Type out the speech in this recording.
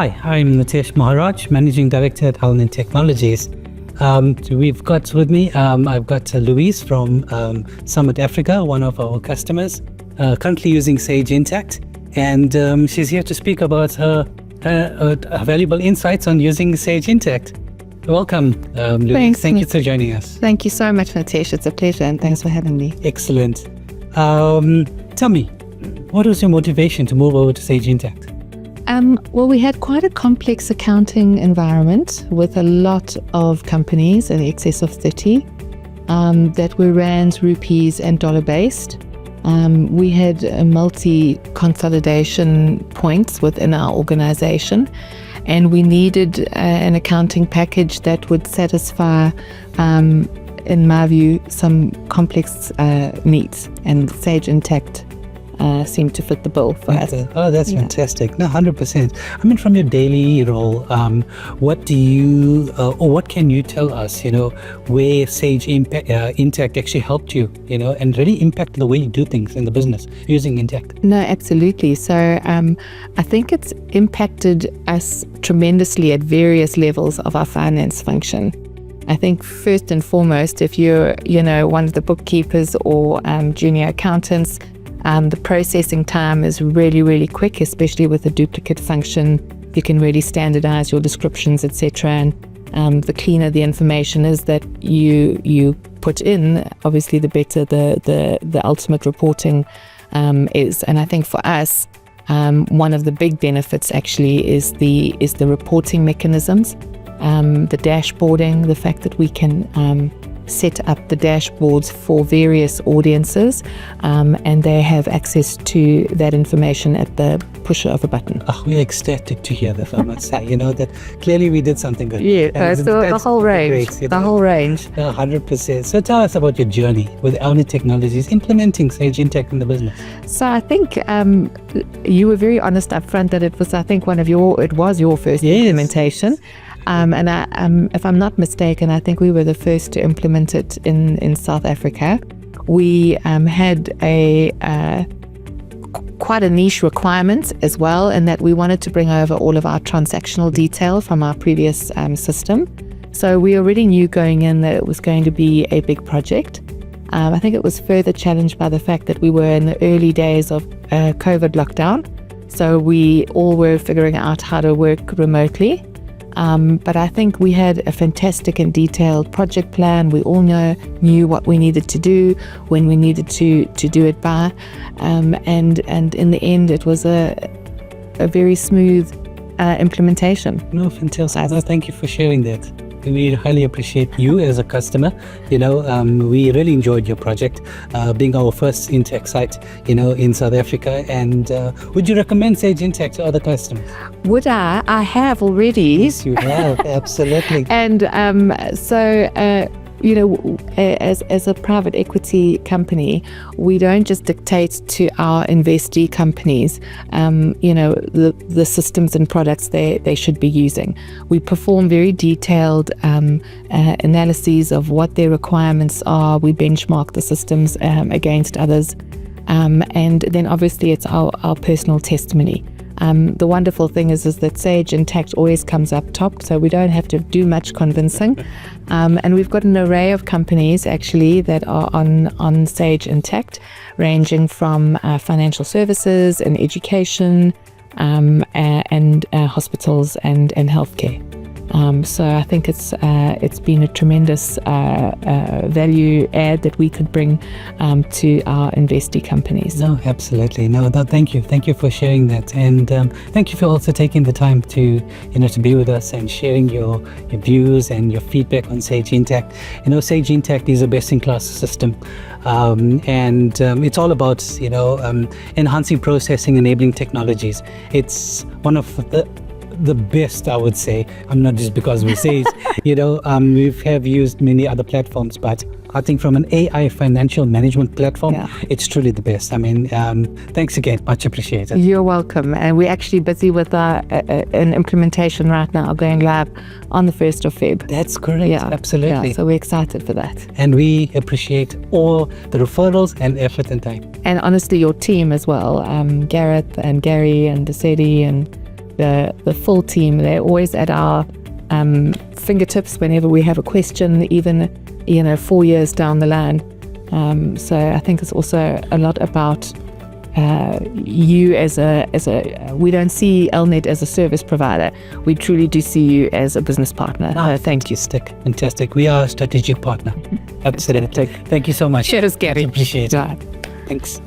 Hi, I'm Nitesh Maharaj, Managing Director at Allen Technologies. We've got with me, I've got Louise from Summit Africa, one of our customers, currently using Sage Intacct, and she's here to speak about her valuable insights on using Sage Intacct. Welcome, Louise. Thanks. Thank you for joining us. Thank you so much, Nitesh. It's a pleasure, and thanks for having me. Excellent. Tell me, what was your motivation to move over to Sage Intacct? Well, we had quite a complex accounting environment with a lot of companies, in excess of 30, that were rands, rupees, and dollar-based. We had multi-consolidation points within our organization, and we needed an accounting package that would satisfy, in my view, some complex needs, and Sage Intacct seemed to fit the bill for us. Oh, that's fantastic. No, 100%. I mean, from your daily role, what do you, or what can you tell us, where Sage Intacct actually helped you, and really impact the way you do things in the business using Intacct? No, absolutely. So I think it's impacted us tremendously at various levels of our finance function. I think first and foremost, if you're, one of the bookkeepers or junior accountants, the processing time is really, really quick, especially with a duplicate function. You can really standardize your descriptions, etc. And the cleaner the information is that you put in, obviously the better the ultimate reporting is. And I think for us, one of the big benefits actually is the reporting mechanisms, the dashboarding, the fact that we can set up the dashboards for various audiences, and they have access to that information at the push of a button. Oh, we're ecstatic to hear that, I must say, that clearly we did something good. Yeah, so the whole range. Great, the whole range. 100%. So tell us about your journey with Allen Technologies implementing Sage Intacct in the business. So I think you were very honest up front that it was your first implementation. And if I'm not mistaken, I think we were the first to implement it in South Africa. We had quite a niche requirement as well, in that we wanted to bring over all of our transactional detail from our previous system. So we already knew going in that it was going to be a big project. I think it was further challenged by the fact that we were in the early days of COVID lockdown. So we all were figuring out how to work remotely. But I think we had a fantastic and detailed project plan. We all knew what we needed to do, when we needed to do it by, and in the end it was a very smooth implementation. No, fantastic. No, thank you for sharing that. We highly appreciate you as a customer. We really enjoyed your project, being our first Intacct site, in South Africa. And would you recommend Sage Intacct to other customers? Would I? I have already. Yes, you have. Absolutely. And as a private equity company, we don't just dictate to our investee companies, the systems and products they should be using. We perform very detailed analyses of what their requirements are. We benchmark the systems against others. And then obviously it's our personal testimony. The wonderful thing is that Sage Intacct always comes up top, so we don't have to do much convincing. And we've got an array of companies actually that are on Sage Intacct, ranging from financial services and education, and hospitals and healthcare. So I think it's been a tremendous value add that we could bring to our investee companies. No, absolutely. No, thank you. Thank you for sharing that, and thank you for also taking the time to be with us and sharing your views and your feedback on Sage Intacct. Sage Intacct is a best-in-class system, and it's all about enhancing processing, enabling technologies. It's one of the best, I would say. I'm not just because we say it. We have used many other platforms, but I think from an AI financial management platform, it's truly the best. I mean, thanks again. Much appreciated. You're welcome. And we're actually busy with an implementation right now, going live on the 1st of Feb. That's correct. Yeah, absolutely. Yeah, so we're excited for that. And we appreciate all the referrals and effort and time. And honestly, your team as well, Gareth and Gary and Desedi and the full team. They're always at our fingertips whenever we have a question, even 4 years down the line. So I think it's also a lot about you as a we don't see Elnet as a service provider. We truly do see you as a business partner. Thank you. Fantastic. We are a strategic partner. Absolutely. Thank you so much. Cheers, Gary. Appreciate it. Right. Thanks.